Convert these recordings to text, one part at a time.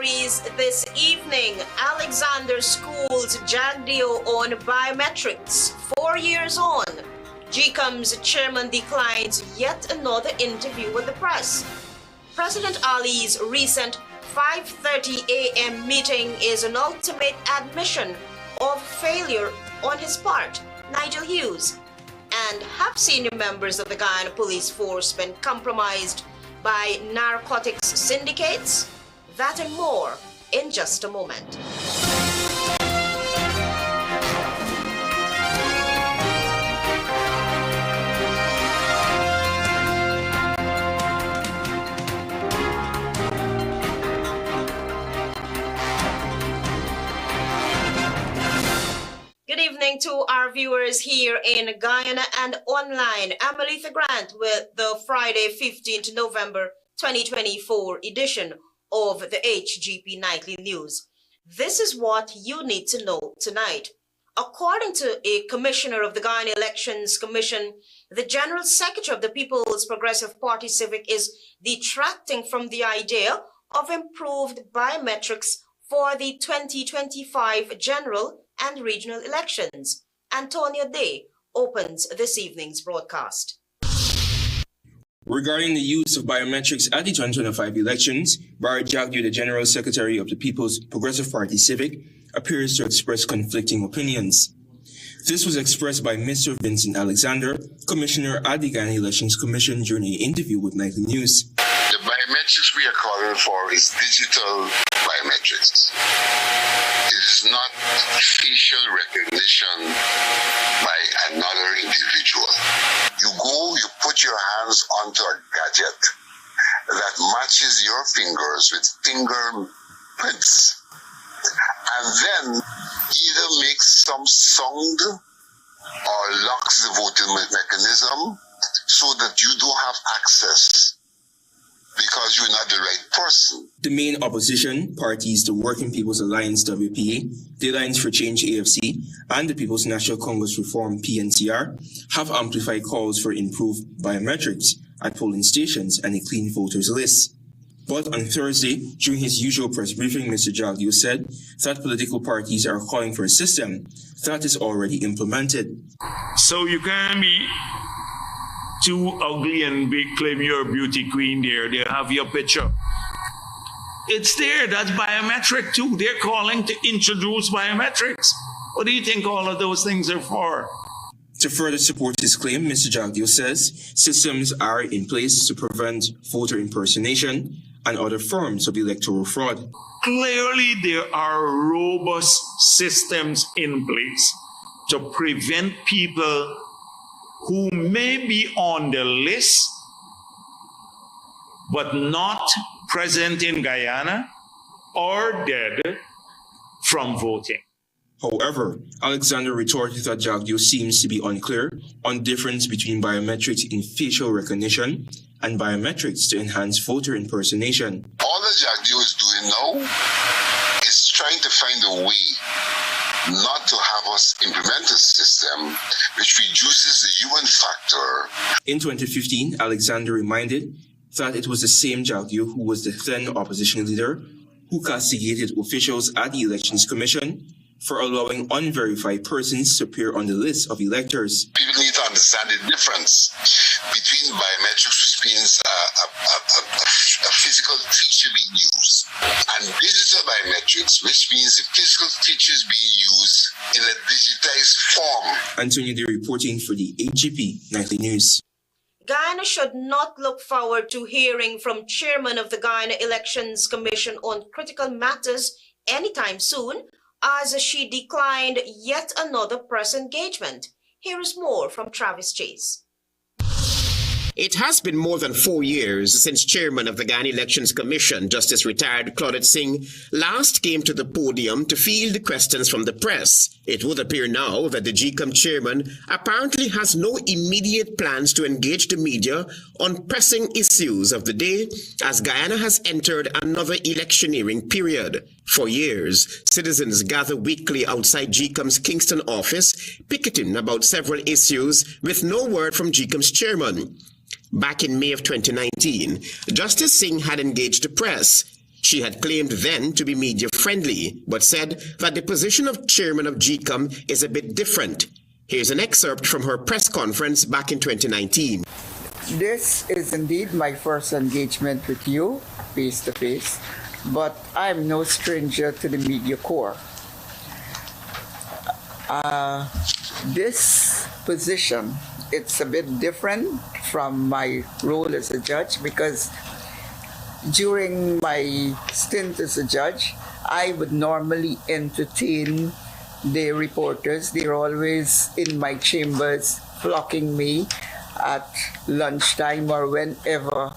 stories this evening. Alexander schools Jagdeo on biometrics. 4 years on, GECOM's chairman declines yet another interview with the press. President Ali's recent 5:30 a.m. meeting is an ultimate admission of failure on his part. Nigel Hughes. And have senior members of the Guyana police force been compromised by narcotics syndicates? That and more in just a moment. Good evening to our viewers here in Guyana and online. I'm Aletha Grant with the Friday 15th November 2024 edition of the HGP Nightly News. This is what you need to know tonight. According to a commissioner of the Guyana Elections Commission, the General Secretary of the People's Progressive Party Civic is detracting from the idea of improved biometrics for the 2025 general and regional elections. Antonio Day opens this evening's broadcast. Regarding the use of biometrics at the 2025 elections, Barry Jagdeo, the General Secretary of the People's Progressive Party Civic, appears to express conflicting opinions. This was expressed by Mr. Vincent Alexander, Commissioner at the Guyana Elections Commission, during an interview with Nightly News. The biometrics we are calling for is digital biometrics. It is not facial recognition by another individual. You go, you put your hands onto a gadget that matches your fingers with fingerprints, and then either makes some sound or locks the voting mechanism so that you don't have access because you're not the right person. The main opposition parties, the Working People's Alliance WPA, the Alliance for Change AFC, and the People's National Congress Reform PNCR, have amplified calls for improved biometrics at polling stations and a clean voters list. But on Thursday, during his usual press briefing, Mr. Jagdeo said that political parties are calling for a system that is already implemented. So you can't be too ugly and claim you're a beauty queen there. They have your picture. It's there. That's biometric too. They're calling to introduce biometrics. What do you think all of those things are for? To further support his claim, Mr. Jagdeo says systems are in place to prevent voter impersonation and other forms of electoral fraud. Clearly, there are robust systems in place to prevent people who may be on the list but not present in Guyana or dead from voting. However, Alexander retorted that Jagdeo seems to be unclear on the difference between biometrics in facial recognition and biometrics to enhance voter impersonation. All that Jagdeo is doing now is trying to find a way not to have us implement a system which reduces the human factor. In 2015, Alexander reminded that it was the same Jagdeo who was the then opposition leader who castigated officials at the Elections Commission for allowing unverified persons to appear on the list of electors. People need to understand the difference between biometrics, which means a physical feature being used, and digital biometrics, which means the physical features being used in a digitized form. Antonio Day reporting for the HGP Nightly News. Guyana should not look forward to hearing from Chairman of the Guyana Elections Commission on critical matters anytime soon, as she declined yet another press engagement. Here is more from Travis Chase. It has been more than 4 years since Chairman of the Guyana Elections Commission, Justice Retired Claudette Singh, last came to the podium to field questions from the press. It would appear now that the GECOM chairman apparently has no immediate plans to engage the media on pressing issues of the day, as Guyana has entered another electioneering period. For years, citizens gather weekly outside GECOM's Kingston office, picketing about several issues with no word from GECOM's chairman. Back in May of 2019, Justice Singh had engaged the press. She had claimed then to be media-friendly, but said that the position of chairman of GECOM is a bit different. Here's an excerpt from her press conference back in 2019. This is indeed my first engagement with you, face-to-face, but I'm no stranger to the media corps. This position, it's a bit different from my role as a judge because during my stint as a judge, I would normally entertain the reporters. They're always in my chambers flocking me at lunchtime or whenever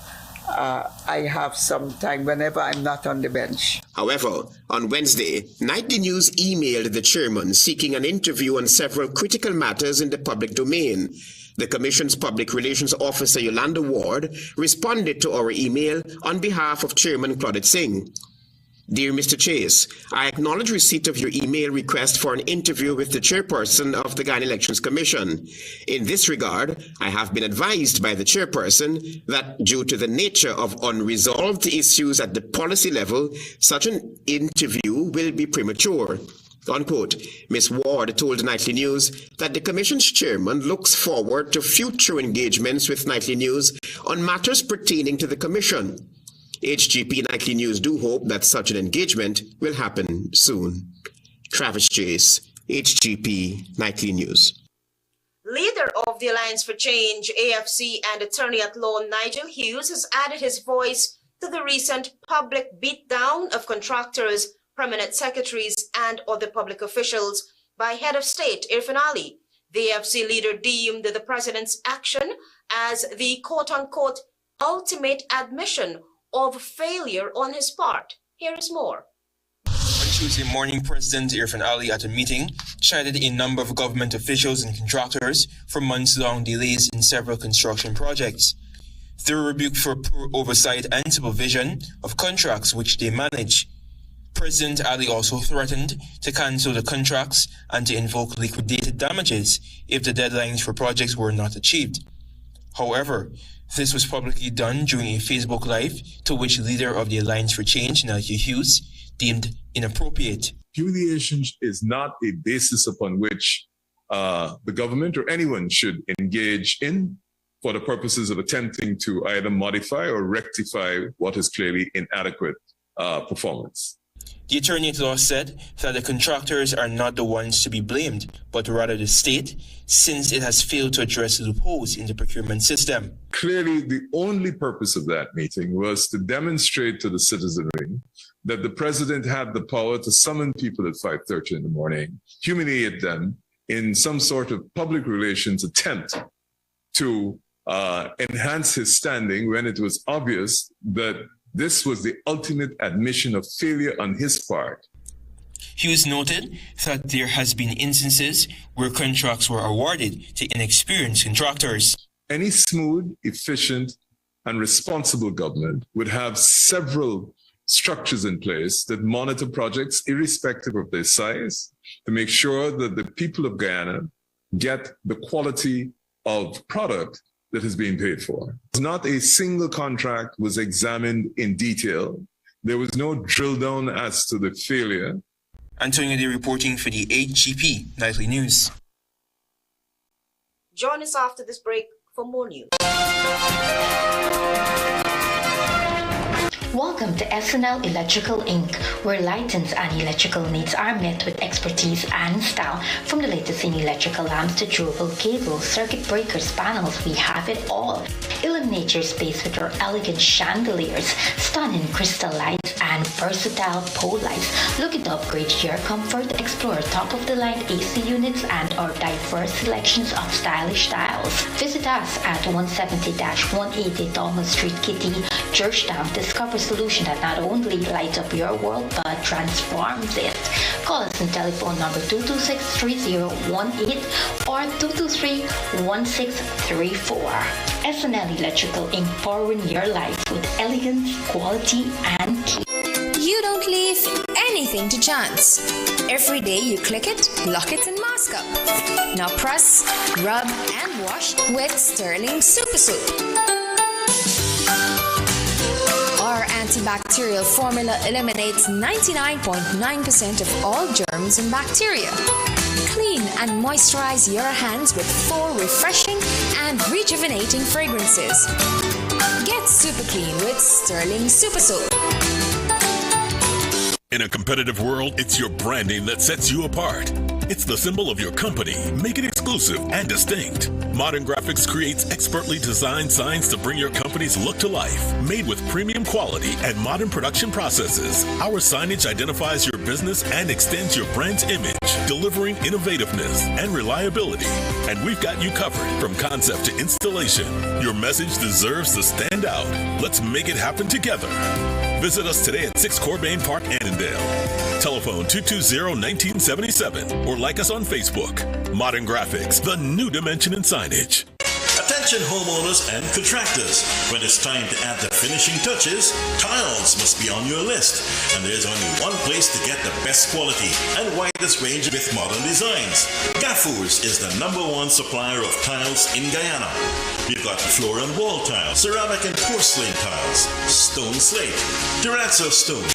I have some time, whenever I'm not on the bench. However, on Wednesday, Nightly News emailed the chairman seeking an interview on several critical matters in the public domain. The Commission's Public Relations Officer Yolanda Ward responded to our email on behalf of Chairman Claudette Singh. Dear Mr. Chase, I acknowledge receipt of your email request for an interview with the chairperson of the Guyana Elections Commission. In this regard, I have been advised by the chairperson that due to the nature of unresolved issues at the policy level, such an interview will be premature. Unquote. Ms. Ward told Nightly News that the Commission's chairman looks forward to future engagements with Nightly News on matters pertaining to the Commission. HGP Nightly News do hope that such an engagement will happen soon. Travis Chase, HGP Nightly News. Leader of the Alliance for Change, AFC, and Attorney-at-Law Nigel Hughes has added his voice to the recent public beatdown of contractors, permanent secretaries, and other public officials by Head of State Irfaan Ali. The AFC leader deemed the president's action as the quote-unquote ultimate admission of failure on his part. Here is more. On Tuesday morning, President Irfaan Ali at a meeting chided a number of government officials and contractors for months-long delays in several construction projects. Through a rebuke for poor oversight and supervision of contracts which they manage. President Ali also threatened to cancel the contracts and to invoke liquidated damages if the deadlines for projects were not achieved. However, this was publicly done during a Facebook Live to which leader of the Alliance for Change, Nigel Hughes, deemed inappropriate. Humiliation is not a basis upon which the government or anyone should engage in for the purposes of attempting to either modify or rectify what is clearly inadequate performance. The Attorney-at-Law said that the contractors are not the ones to be blamed, but rather the state, since it has failed to address loopholes in the procurement system. Clearly, the only purpose of that meeting was to demonstrate to the citizenry that the president had the power to summon people at 5:30 in the morning, humiliate them in some sort of public relations attempt to enhance his standing when it was obvious that this was the ultimate admission of failure on his part. Hughes noted that there has been instances where contracts were awarded to inexperienced contractors. Any smooth, efficient, and responsible government would have several structures in place that monitor projects irrespective of their size to make sure that the people of Guyana get the quality of product that is being paid for. Not a single contract was examined in detail. There was no drill down as to the failure. Antonio Day reporting for the HGP Nightly News. Join us after this break for more news. Welcome to SNL Electrical Inc., where lighting and electrical needs are met with expertise and style. From the latest in electrical lamps to durable cables, circuit breakers, panels, we have it all. Illuminate your space with our elegant chandeliers, stunning crystal lights, and versatile pole lights. Looking to upgrade your comfort? Explore top-of-the-line AC units and our diverse selections of stylish styles. Visit us at 170-180 Thomas Street, Kitty, Georgetown. Discover solution that not only lights up your world but transforms it. Call us on telephone number 226-3018 or 223-1634. SNL Electrical Inc. powering your life with elegance, quality, and care. You don't leave anything to chance. Every day you click it, lock it, and mask up. Now press, rub, and wash with Sterling Super Soup. Our antibacterial formula eliminates 99.9% of all germs and bacteria. Clean and moisturize your hands with 4 refreshing and rejuvenating fragrances. Get super clean with Sterling Super Soap. In a competitive world, it's your branding that sets you apart. It's the symbol of your company. Make it exclusive and distinct. Modern Graphics creates expertly designed signs to bring your company's look to life. Made with premium quality and modern production processes, our signage identifies your business and extends your brand's image, delivering innovativeness and reliability. And we've got you covered from concept to installation. Your message deserves to stand out. Let's make it happen together. Visit us today at 6 Corbane Park, Annandale. Telephone 220-1977 or like us on Facebook. Modern Graphics, the new dimension in signage. Attention homeowners and contractors. When it's time to add the finishing touches, tiles must be on your list. And there's only one place to get the best quality and widest range with modern designs. Gaffurs is the #1 supplier of tiles in Guyana. We've got floor and wall tiles, ceramic and porcelain tiles, stone slate, terrazzo stone,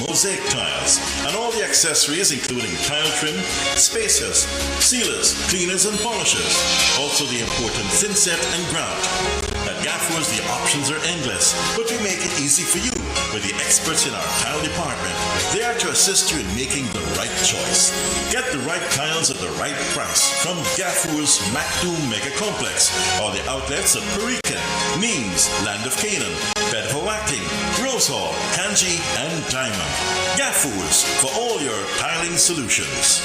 mosaic tiles, and all the accessories including tile trim, spacers, sealers, cleaners and polishers. Also the important thin set and grout. At Gaffurs, the options are endless, but we make it easy for you with the experts in our tile department. They are to assist you in making the right choice. Get the right tiles at the right price from Gaffurs Macdoom Mega Complex or the outlets at Perican, Means, Land of Canaan, Bedford Wacting, Rose Hall, Kanji, and Diamond. Gaffurs for all your tiling solutions.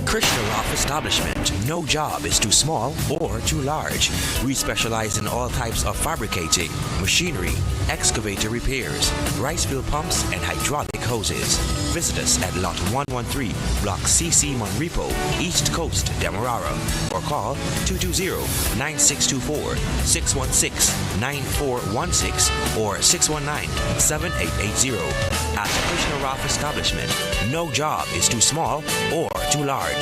Krishna Rock Establishment. No job is too small or too large. We specialize in all types of fabricating, machinery, excavator repairs, rice field pumps, and hydraulic hoses. Visit us at Lot 113, Block CC Monrepo, East Coast, Demerara, or call 220-9624, 616-9416, or 619-7880. At Krishna Rock Establishment, no job is too small or too large.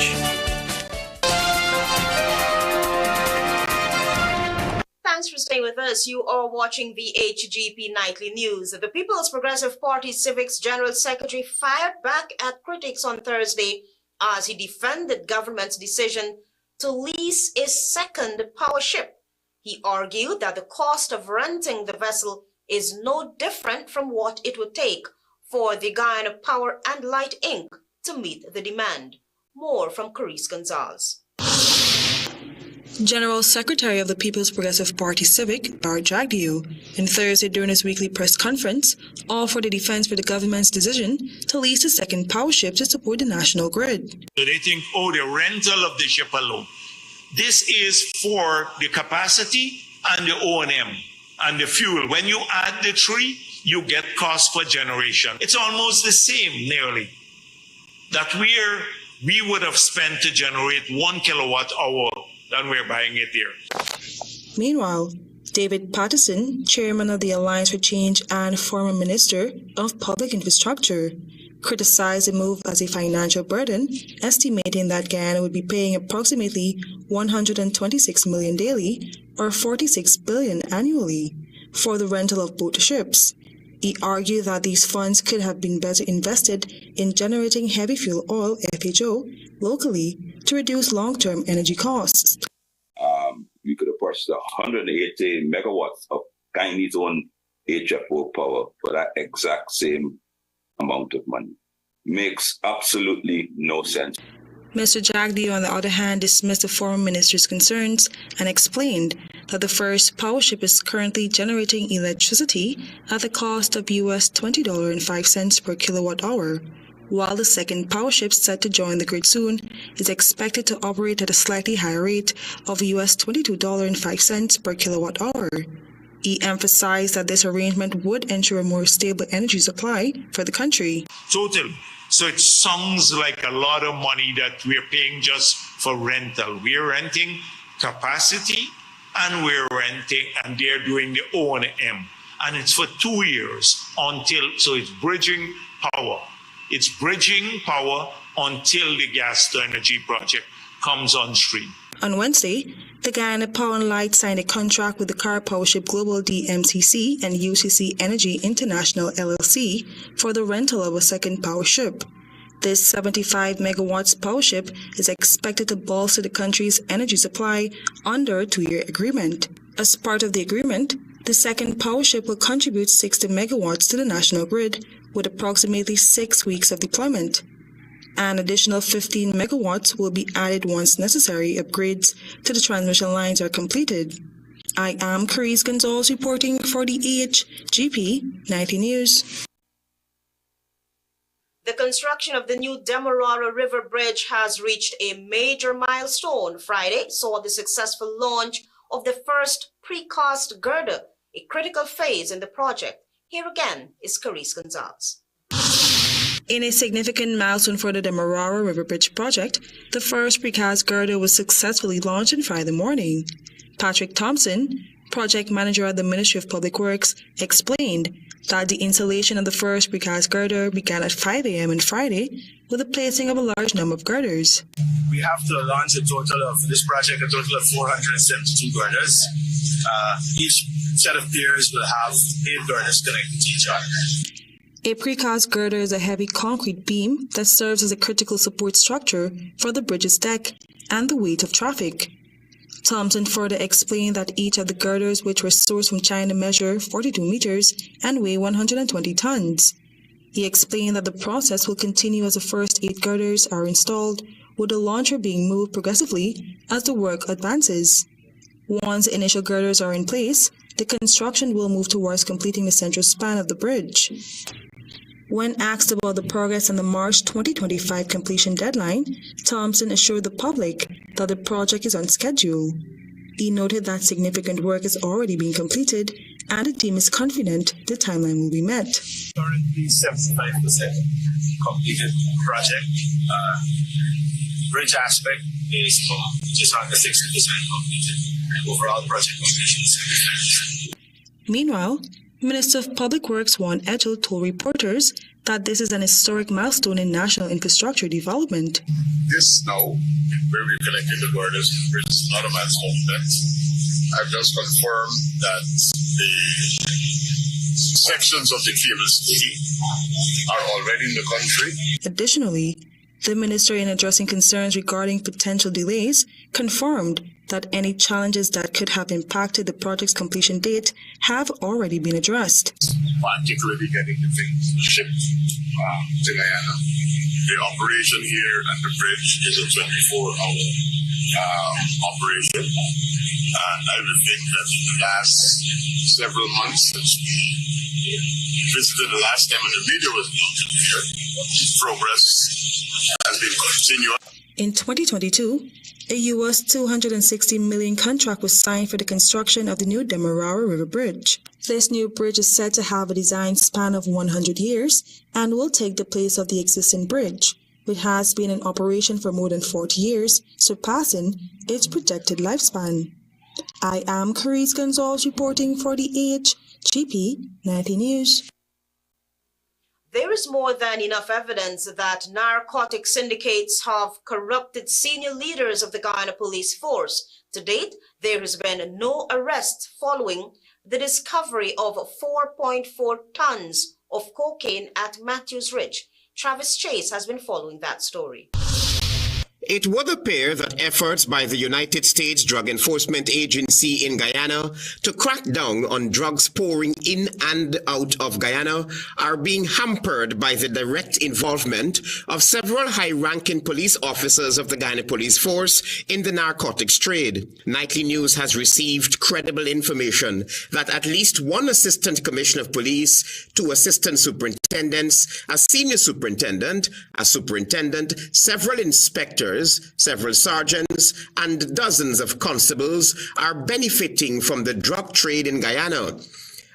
Thanks for staying with us. You are watching the HGP Nightly News. The People's Progressive Party Civics General Secretary fired back at critics on Thursday as he defended government's decision to lease a second power ship. He argued that the cost of renting the vessel is no different from what it would take for the Guyana Power and Light Inc. to meet the demand. More from Carice Gonzalez. General Secretary of the People's Progressive Party Civic, Bar Jagdeo, on Thursday during his weekly press conference, offered a defense for the government's decision to lease a second power ship to support the national grid. They think, the rental of the ship alone. This is for the capacity and the O&M and the fuel. When you add the three, you get cost per generation. It's almost the same, nearly, that we would have spent to generate 1 kilowatt hour than we're buying it here. Meanwhile, David Patterson, chairman of the Alliance for Change and former Minister of Public Infrastructure, criticized the move as a financial burden, estimating that Guyana would be paying approximately $126 million daily, or $46 billion annually, for the rental of both ships. He argued that these funds could have been better invested in generating heavy fuel oil, FHO, locally to reduce long-term energy costs. We could have purchased 180 megawatts of Guyanese own HFO power for that exact same amount of money. Makes absolutely no sense. Mr. Jagdeo, on the other hand, dismissed the former minister's concerns and explained that the first power ship is currently generating electricity at the cost of US $20.05 per kilowatt hour, while the second power ship set to join the grid soon is expected to operate at a slightly higher rate of US $22.05 per kilowatt hour. He emphasized that this arrangement would ensure a more stable energy supply for the country. Total. So it sounds like a lot of money that we're paying just for rental. We're renting capacity and we're renting, and they're doing the O&M. And it's for 2 years so it's bridging power. It's bridging power until the gas to energy project comes on stream. On Wednesday, the Guyana Power and Light signed a contract with the car power ship Global DMCC and UCC Energy International LLC for the rental of a second power ship. This 75 megawatts power ship is expected to bolster the country's energy supply under a 2-year agreement. As part of the agreement, the second power ship will contribute 60 megawatts to the national grid with approximately 6 weeks of deployment. An additional 15 megawatts will be added once necessary upgrades to the transmission lines are completed. I am Carice Gonzalez reporting for the HGP Nightly News. The construction of the new Demerara River Bridge has reached a major milestone. Friday saw the successful launch of the first precast girder, a critical phase in the project. Here again is Carice Gonzalez. In a significant milestone for the Demerara River Bridge project, the first precast girder was successfully launched on Friday morning. Patrick Thompson, project manager at the Ministry of Public Works, explained that the installation of the first precast girder began at 5 a.m. on Friday with the placing of a large number of girders. We have to launch a total of 472 girders. Each set of piers will have 8 girders connected to each other. A precast girder is a heavy concrete beam that serves as a critical support structure for the bridge's deck and the weight of traffic. Thompson further explained that each of the girders, which were sourced from China, measure 42 meters and weigh 120 tons. He explained that the process will continue as the first 8 girders are installed, with the launcher being moved progressively as the work advances. Once the initial girders are in place, the construction will move towards completing the central span of the bridge. When asked about the progress on the March 2025 completion deadline, Thompson assured the public that the project is on schedule. He noted that significant work has already been completed and the team is confident the timeline will be met. Currently 75% completed project. Bridge aspect is just under 60% completed. Overall project completion is 75%. Meanwhile, Minister of Public Works Juan Echel told reporters that this is an historic milestone in national infrastructure development. This now, where we're connecting the borders, is not a milestone event. I've just confirmed that the sections of the cable stay are already in the country. Additionally, the minister, in addressing concerns regarding potential delays, confirmed that any challenges that could have impacted the project's completion date have already been addressed. Particularly getting the things shipped to Guyana. The operation here at the bridge is a 24-hour operation. And I would think that in the last several months since we visited the last time when the video was mounted here, progress has been continuing. In 2022, a U.S. $260 million contract was signed for the construction of the new Demerara River Bridge. This new bridge is said to have a design span of 100 years and will take the place of the existing bridge, which has been in operation for more than 40 years, surpassing its projected lifespan. I am Carice Gonzalez reporting for the HGP Nightly News. There is more than enough evidence that narcotic syndicates have corrupted senior leaders of the Guyana police force. To date, there has been no arrest following the discovery of 4.4 tons of cocaine at Matthews Ridge. Travis Chase has been following that story. It would appear that efforts by the United States Drug Enforcement Agency in Guyana to crack down on drugs pouring in and out of Guyana are being hampered by the direct involvement of several high-ranking police officers of the Guyana Police Force in the narcotics trade. Nightly News has received credible information that at least one assistant commissioner of police, 2 assistant superintendents, a senior superintendent, a superintendent, several inspectors, several sergeants, and dozens of constables are benefiting from the drug trade in Guyana.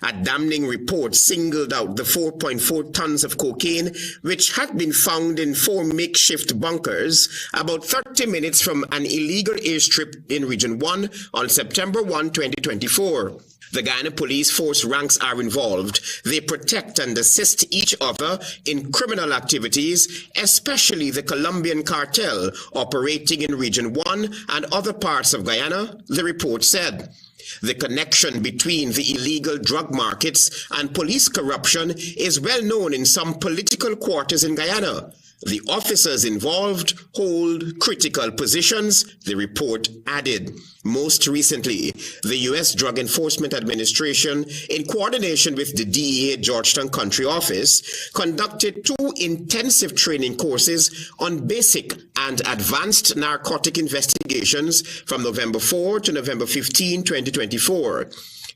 A damning report singled out the 4.4 tons of cocaine which had been found in 4 makeshift bunkers about 30 minutes from an illegal airstrip in Region 1 on September 1, 2024. The Guyana police force ranks are involved. They protect and assist each other in criminal activities, especially the Colombian cartel operating in Region 1 and other parts of Guyana, the report said. The connection between the illegal drug markets and police corruption is well known in some political quarters in Guyana. The officers involved hold critical positions, the report added. Most recently, the U.S. Drug Enforcement Administration, in coordination with the DEA Georgetown Country Office, conducted 2 intensive training courses on basic and advanced narcotic investigations from November 4 to November 15, 2024.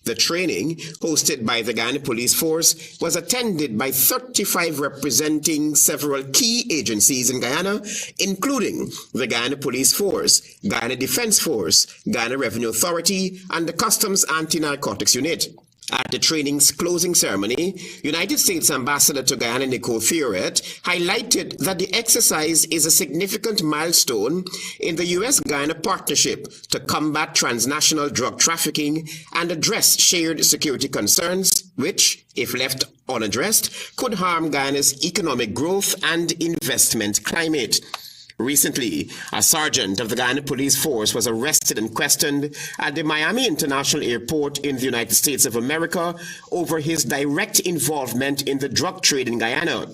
The training, hosted by the Guyana Police Force, was attended by 35 representing several key agencies in Guyana, including the Guyana Police Force, Guyana Defense Force, Guyana Revenue Authority, and the Customs Anti-Narcotics Unit. At the training's closing ceremony, United States Ambassador to Guyana Nicole Theoret highlighted that the exercise is a significant milestone in the U.S.-Guyana partnership to combat transnational drug trafficking and address shared security concerns, which, if left unaddressed, could harm Guyana's economic growth and investment climate. Recently, a sergeant of the Guyana Police Force was arrested and questioned at the Miami International Airport in the United States of America over his direct involvement in the drug trade in Guyana.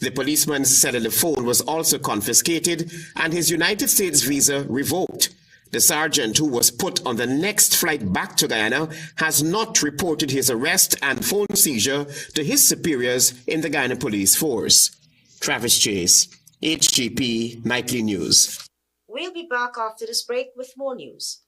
The policeman's cellular phone was also confiscated and his United States visa revoked. The sergeant, who was put on the next flight back to Guyana, has not reported his arrest and phone seizure to his superiors in the Guyana Police Force. Travis Chase, HGP Nightly News. We'll be back after this break with more news.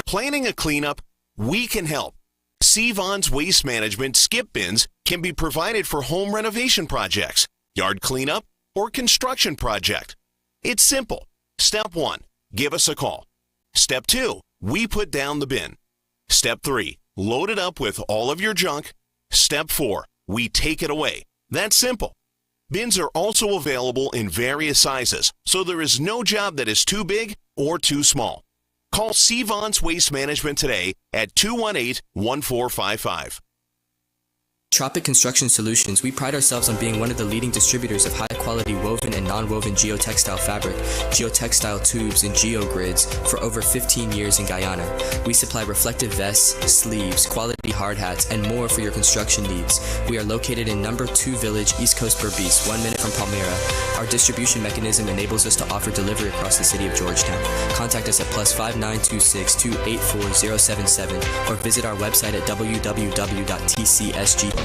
Planning a cleanup? We can help. Sevon's Waste Management skip bins can be provided for home renovation projects, yard cleanup, or construction project. It's simple. Step 1, give us a call. Step 2, we put down the bin. Step 3, load it up with all of your junk. Step 4, we take it away. That's simple. Bins are also available in various sizes, so there is no job that is too big or too small. Call Sevon's Waste Management today at 218-1455. Tropic Construction Solutions, we pride ourselves on being one of the leading distributors of high-quality woven and non-woven geotextile fabric, geotextile tubes, and geogrids for over 15 years in Guyana. We supply reflective vests, sleeves, quality hard hats, and more for your construction needs. We are located in number 2 Village, East Coast Berbice, 1 minute from Palmyra. Our distribution mechanism enables us to offer delivery across the city of Georgetown. Contact us at +5926-284-077 or visit our website at www.tcsg.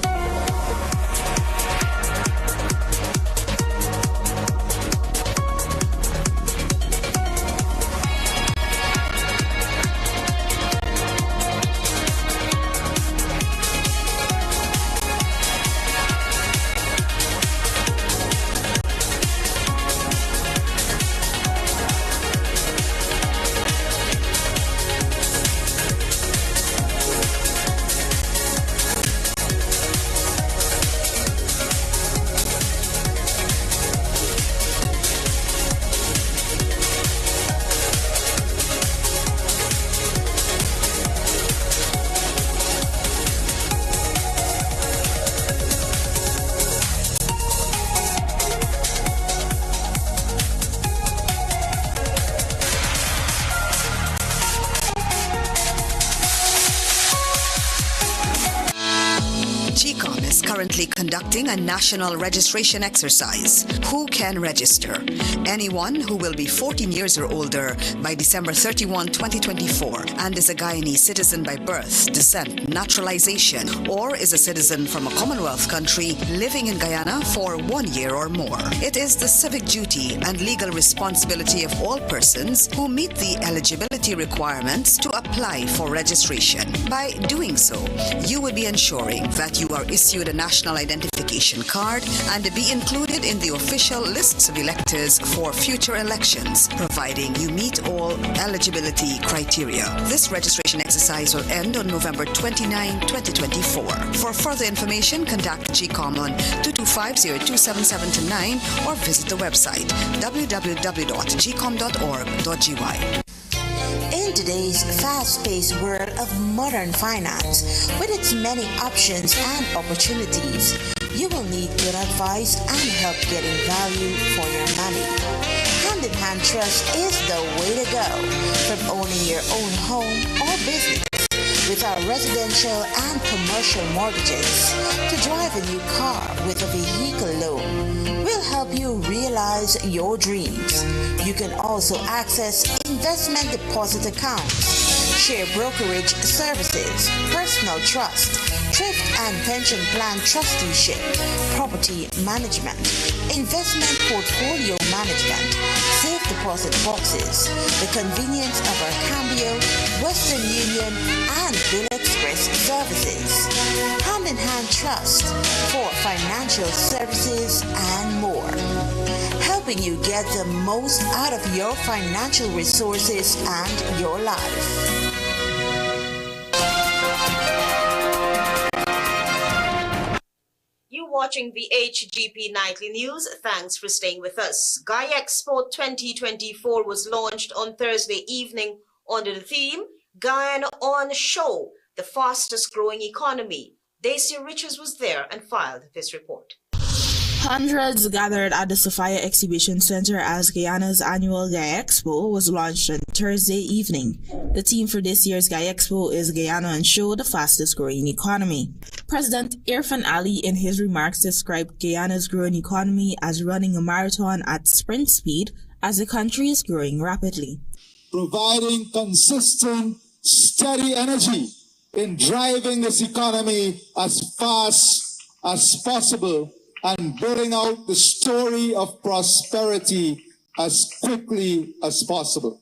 GECOM is currently conducting a national registration exercise. Who can register? Anyone who will be 14 years or older by December 31, 2024 and is a Guyanese citizen by birth, descent, naturalization, or is a citizen from a Commonwealth country living in Guyana for 1 year or more. It is the civic duty and legal responsibility of all persons who meet the eligibility requirements to apply for registration. By doing so, you will be ensuring that you are issued a national national identification card and be included in the official lists of electors for future elections, providing you meet all eligibility criteria. This registration exercise will end on November 29, 2024. For further information, contact GECOM on 225-027729 or visit the website www.gecom.org.gy. In today's fast-paced world of modern finance, with its many options and opportunities, you will need good advice and help getting value for your money. Hand-in-Hand Trust is the way to go. From owning your own home or business with our residential and commercial mortgages to drive a new car with a vehicle loan, we'll help you realize your dreams. You can also access investment deposit accounts, share brokerage services, personal trust, thrift and pension plan trusteeship, property management, investment portfolio management, safe deposit boxes, the convenience of our Cambio, Western Union, and Bill Express services. Hand-in-Hand Trust for financial services and more, helping you get the most out of your financial resources and your life. You watching the HGP Nightly News. Thanks for staying with us. GuyExpo 2024 was launched on Thursday evening under the theme Guyana on Show, the fastest growing economy. Daisy Richards was there and filed this report. Hundreds gathered at the Sophia Exhibition Center as Guyana's annual GuyExpo was launched on Thursday evening. The theme for this year's GuyExpo is Guyana on Show, the fastest growing economy. President Irfan Ali in his remarks described Guyana's growing economy as running a marathon at sprint speed as the country is growing rapidly. Providing consistent, steady energy in driving this economy as fast as possible and building out the story of prosperity as quickly as possible.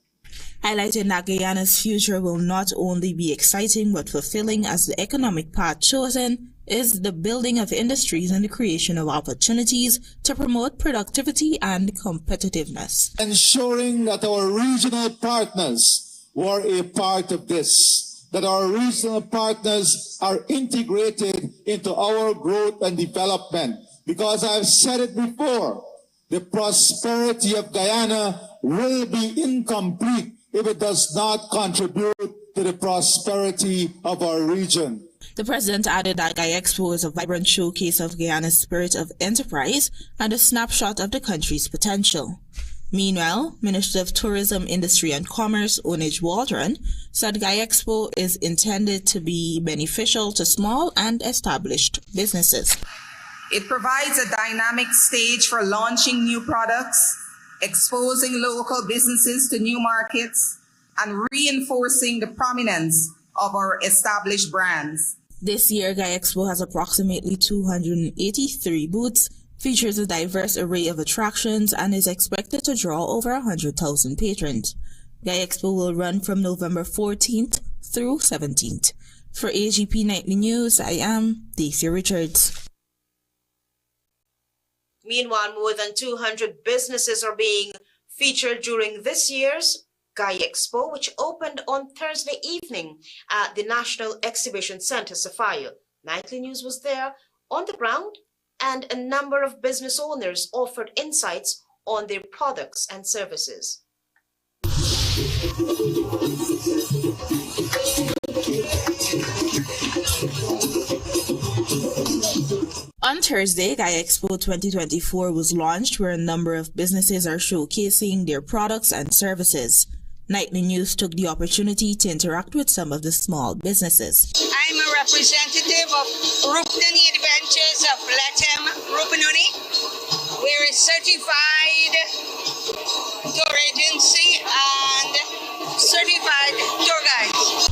Highlighting that Guyana's future will not only be exciting but fulfilling as the economic path chosen is the building of industries and the creation of opportunities to promote productivity and competitiveness. Ensuring that our regional partners were a part of this, that our regional partners are integrated into our growth and development. Because I've said it before, the prosperity of Guyana will be incomplete if it does not contribute to the prosperity of our region. The president added that GuyExpo is a vibrant showcase of Guyana's spirit of enterprise and a snapshot of the country's potential. Meanwhile, Minister of Tourism, Industry and Commerce, Onage Waldron, said GuyExpo is intended to be beneficial to small and established businesses. It provides a dynamic stage for launching new products, exposing local businesses to new markets, and reinforcing the prominence of our established brands. This year, GuyExpo has approximately 283 booths, features a diverse array of attractions, and is expected to draw over 100,000 patrons. GuyExpo will run from November 14th through 17th. For HGP Nightly News, I am Daisy Richards. Meanwhile, more than 200 businesses are being featured during this year's GuyExpo, which opened on Thursday evening at the National Exhibition Center, Sophia. Nightly News was there on the ground, and a number of business owners offered insights on their products and services. On Thursday, GuyExpo 2024 was launched, where a number of businesses are showcasing their products and services. Nightly News took the opportunity to interact with some of the small businesses. I'm a representative of Rupnani Adventures of Latam Rupanuni. We're a certified tour agency and certified tour guides.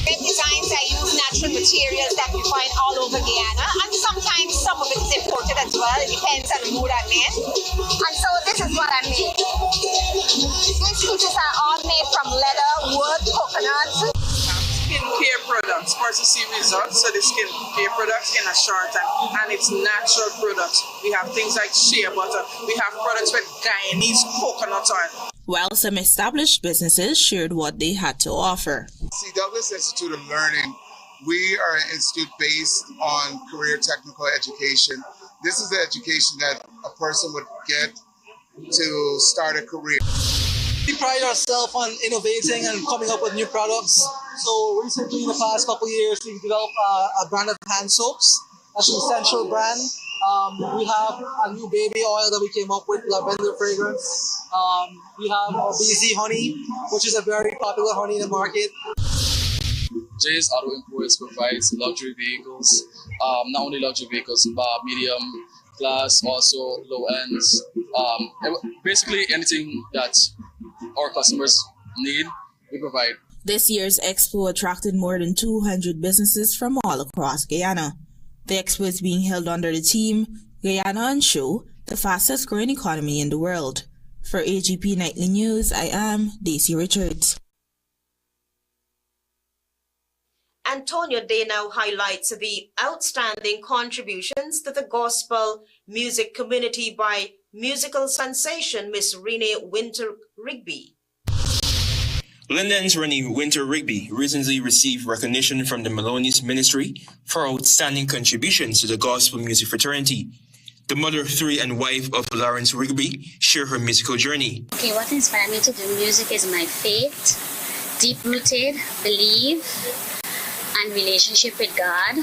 In designs, I use natural materials that we find all over Guyana, and sometimes some of it is imported as well. It depends on the mood I'm in. And so this is what I make. These pieces are all made from leather, wood, coconut. Skincare products. products for us to see results. So the skin care products in a short time, and it's natural products. We have things like shea butter. We have products with Guyanese coconut oil. While some established businesses shared what they had to offer. See, Douglas Institute of Learning, we are an institute based on career technical education. This is the education that a person would get to start a career. We pride ourselves on innovating and coming up with new products. So recently, in the past couple of years, we've developed a brand of hand soaps. That's an essential brand. We have a new baby oil that we came up with, lavender fragrance. We have our BZ honey, which is a very popular honey in the market. Jay's Auto Imports provides luxury vehicles, not only luxury vehicles, but medium class, also low ends. Basically anything that our customers need, we provide. This year's expo attracted more than 200 businesses from all across Guyana. The expo is being held under the theme Guyana on Show, the fastest growing economy in the world. For HGP Nightly News, I am Daisy Richards. Antonio Day now highlights the outstanding contributions to the gospel music community by musical sensation Miss Renee Winter-Rigby. London's Renee Winter-Rigby recently received recognition from the Maloney's Ministry for outstanding contributions to the gospel music fraternity. The mother of three and wife of Lawrence Rigby shared her musical journey. Okay, what inspired me to do music is my faith, deep-rooted belief, and relationship with God,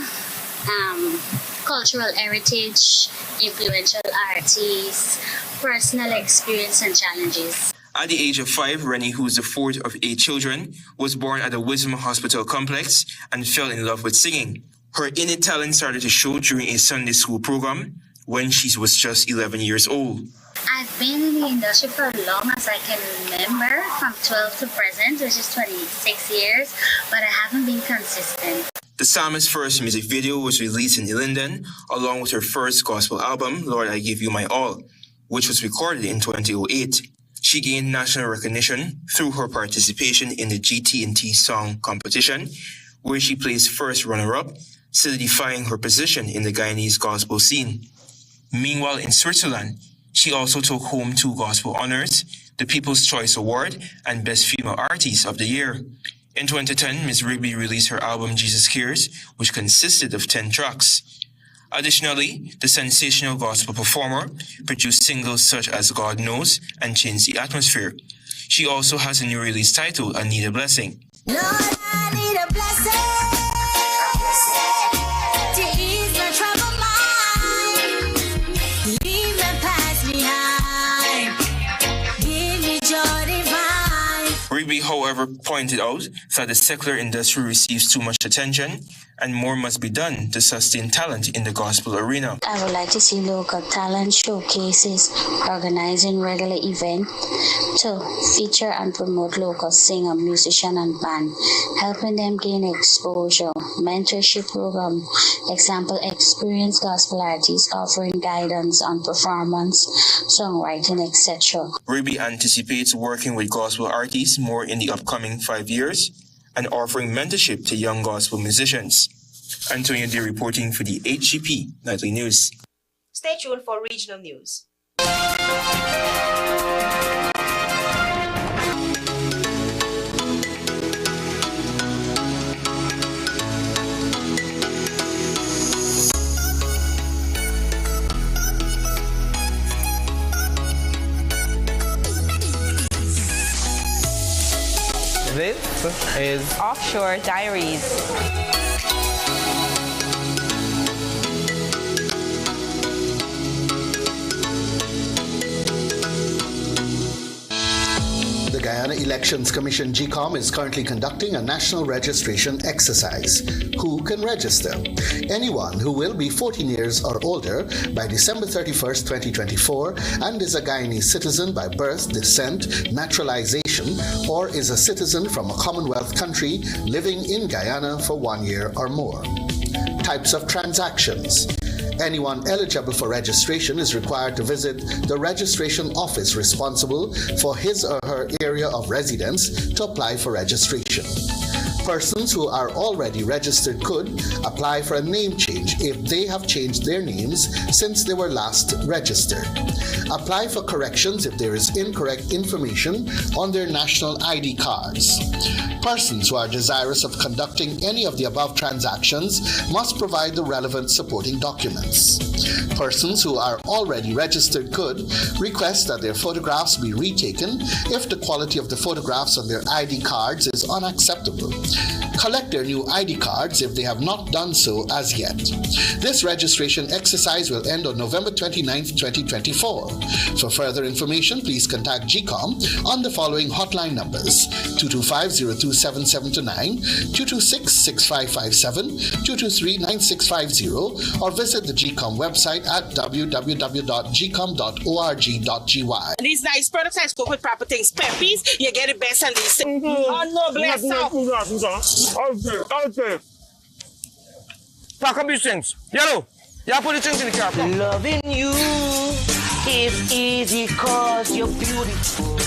cultural heritage, influential artists, personal experience and challenges. At the age of 5, Rennie, who is the fourth of 8 children, was born at the Wisdom Hospital complex and fell in love with singing. Her innate talent started to show during a Sunday school program when she was just 11 years old. I've been in the industry for as long as I can remember, from 12 to present, which is 26 years, but I haven't been consistent. The psalmist's first music video was released in London, along with her first gospel album, Lord, I Give You My All, which was recorded in 2008. She gained national recognition through her participation in the GT&T Song Competition, where she placed first runner-up, solidifying her position in the Guyanese gospel scene. Meanwhile, in Switzerland, she also took home 2 gospel honors, the People's Choice Award and Best Female Artist of the Year. In 2010, Ms. Rigby released her album Jesus Cares, which consisted of 10 tracks. Additionally, the sensational gospel performer produced singles such as God Knows and Change the Atmosphere. She also has a new release titled, I Need a Blessing. Lord, I need a blessing to ease my troubled mind. Leave my past behind. Give me joy divine. Rigby, however, pointed out that the secular industry receives too much attention and more must be done to sustain talent in the gospel arena. I would like to see local talent showcases, organizing regular events to feature and promote local singer, musician, and band, helping them gain exposure, mentorship program, example experienced gospel artists offering guidance on performance, songwriting, etc. Rigby anticipates working with gospel artists more in the upcoming 5 years and offering mentorship to young gospel musicians. Antonio Day reporting for the HGP Nightly News. Stay tuned for regional news. This is Offshore Diaries. The Guyana Elections Commission GECOM is currently conducting a national registration exercise. Who can register? Anyone who will be 14 years or older by December 31st, 2024 and is a Guyanese citizen by birth, descent, naturalization, or is a citizen from a Commonwealth country living in Guyana for 1 year or more. Types of transactions. Anyone eligible for registration is required to visit the registration office responsible for his or her area of residence to apply for registration. Persons who are already registered could apply for a name change if they have changed their names since they were last registered. Apply for corrections if there is incorrect information on their national ID cards. Persons who are desirous of conducting any of the above transactions must provide the relevant supporting documents. Persons who are already registered could request that their photographs be retaken if the quality of the photographs on their ID cards is unacceptable. Collect their new ID cards if they have not done so as yet. This registration exercise will end on November 29, 2024. For further information, please contact GECOM on the following hotline numbers: 225-027729, 226-6557, 223-9650, or visit the GECOM website at www.gecom.org.gy. These nice products I spoke with proper things. Peppies, you get it best and leasing. Oh no, bless up. Okay. Pack up these things. Yellow, yeah, put the things in the car. Loving you is easy cause you're beautiful.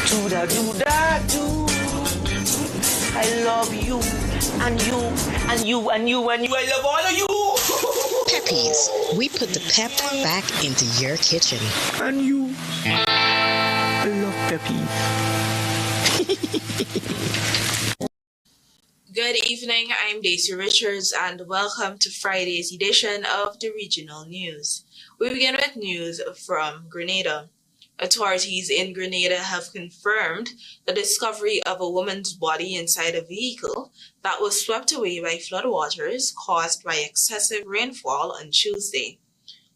Do-da-do-da-do. I love you, and you, and you, and you, and you. I love all of you. Peppies, we put the pep back into your kitchen. And you. I love Peppies. Good evening, I'm Daisy Richards and welcome to Friday's edition of the Regional News. We begin with news from Grenada. Authorities in Grenada have confirmed the discovery of a woman's body inside a vehicle that was swept away by floodwaters caused by excessive rainfall on Tuesday.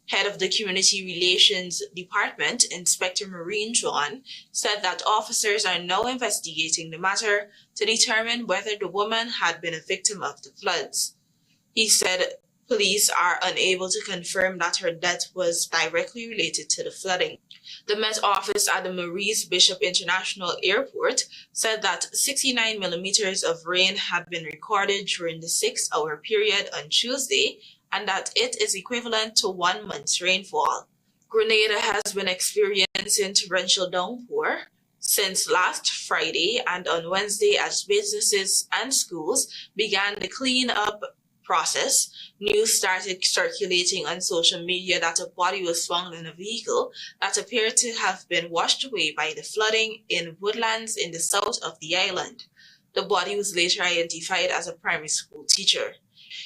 Head of the Community Relations Department, Inspector Maureen John, said that officers are now investigating the matter to determine whether the woman had been a victim of the floods. He said police are unable to confirm that her death was directly related to the flooding. The Met Office at the Maurice Bishop International Airport said that 69 millimeters of rain had been recorded during the 6-hour period on Tuesday, and that it is equivalent to 1 month's rainfall. Grenada has been experiencing torrential downpour since last Friday and on Wednesday as businesses and schools began the clean-up process. News started circulating on social media that a body was found in a vehicle that appeared to have been washed away by the flooding in woodlands in the south of the island. The body was later identified as a primary school teacher.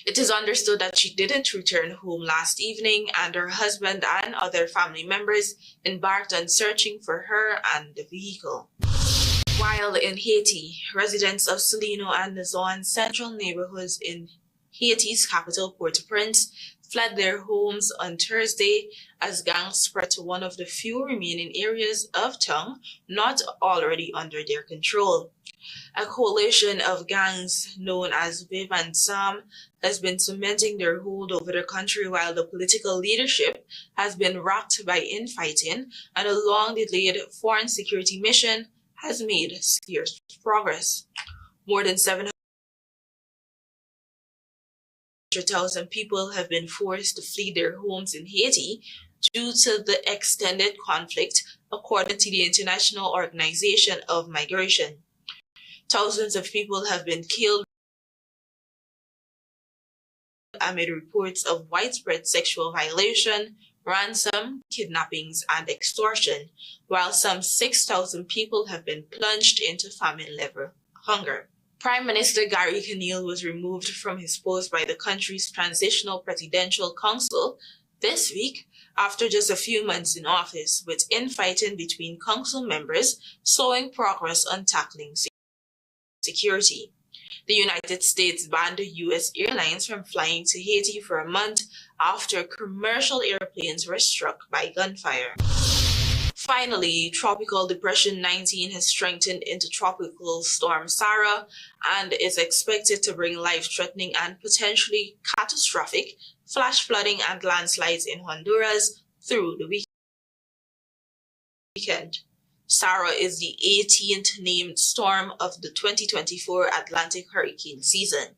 It is understood that she didn't return home last evening and her husband and other family members embarked on searching for her and the vehicle. While in Haiti, residents of Salino and Nazon central neighborhoods in Haiti's capital, Port-au-Prince, fled their homes on Thursday as gangs spread to one of the few remaining areas of town not already under their control. A coalition of gangs known as Viv and Sam has been cementing their hold over the country while the political leadership has been rocked by infighting and a long-delayed foreign security mission has made scarce progress. More than 700,000 people have been forced to flee their homes in Haiti due to the extended conflict, according to the International Organization of Migration. Thousands of people have been killed amid reports of widespread sexual violation, ransom, kidnappings, and extortion, while some 6,000 people have been plunged into famine-level hunger. Prime Minister Gary Conille was removed from his post by the country's Transitional Presidential Council this week after just a few months in office, with infighting between council members slowing progress on tackling security. The United States banned U.S. airlines from flying to Haiti for a month after commercial airplanes were struck by gunfire. Finally, Tropical Depression 19 has strengthened into Tropical Storm Sarah and is expected to bring life-threatening and potentially catastrophic flash flooding and landslides in Honduras through the weekend. Sarah is the 18th named storm of the 2024 Atlantic hurricane season.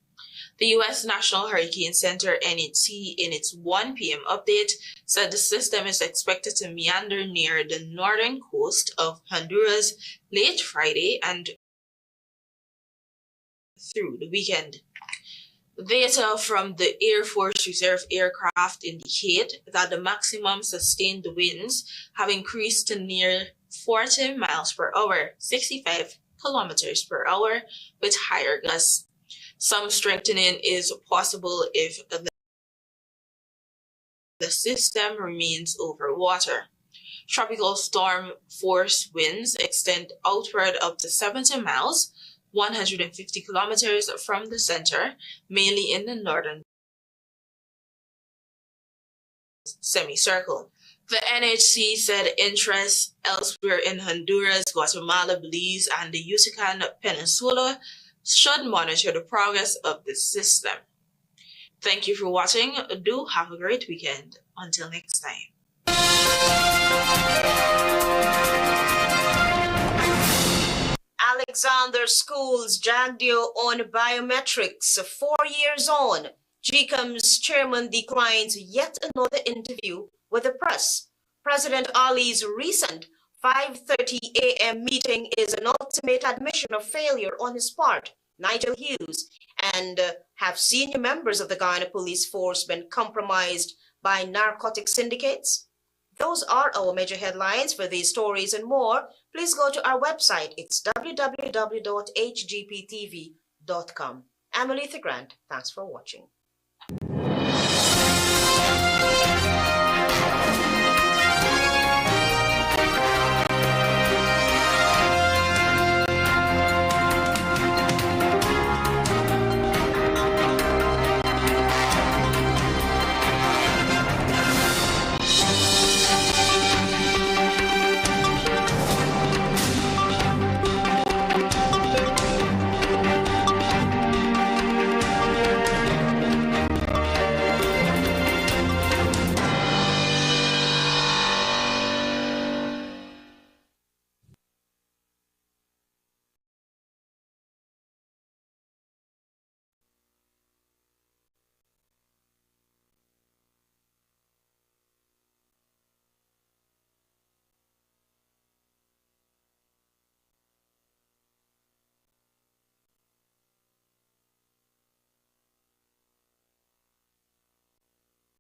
The U.S. National Hurricane Center, NHC, in its 1 p.m. update, said the system is expected to meander near the northern coast of Honduras late Friday and through the weekend. Data from the Air Force Reserve aircraft indicate that the maximum sustained winds have increased to near 40 miles per hour, 65 kilometers per hour, with higher gusts. Some strengthening is possible if the system remains over water. Tropical storm force winds extend outward up to 70 miles, 150 kilometers from the center, mainly in the northern semicircle. The NHC said interest elsewhere in Honduras, Guatemala, Belize, and the Yucatan Peninsula should monitor the progress of this system. Thank you for watching. Do have a great weekend. Until next time. Alexander School's Jagdeo on biometrics. 4 years on, GECOM's chairman declines yet another interview with the press. President Ali's recent 5:30 a.m. meeting is an ultimate admission of failure on his part, Nigel Hughes, and have senior members of the Guyana police force been compromised by narcotic syndicates? Those are our major headlines. For these stories and more, please go to our website. It's www.hgptv.com. I'm Alethea Grant. Thanks for watching.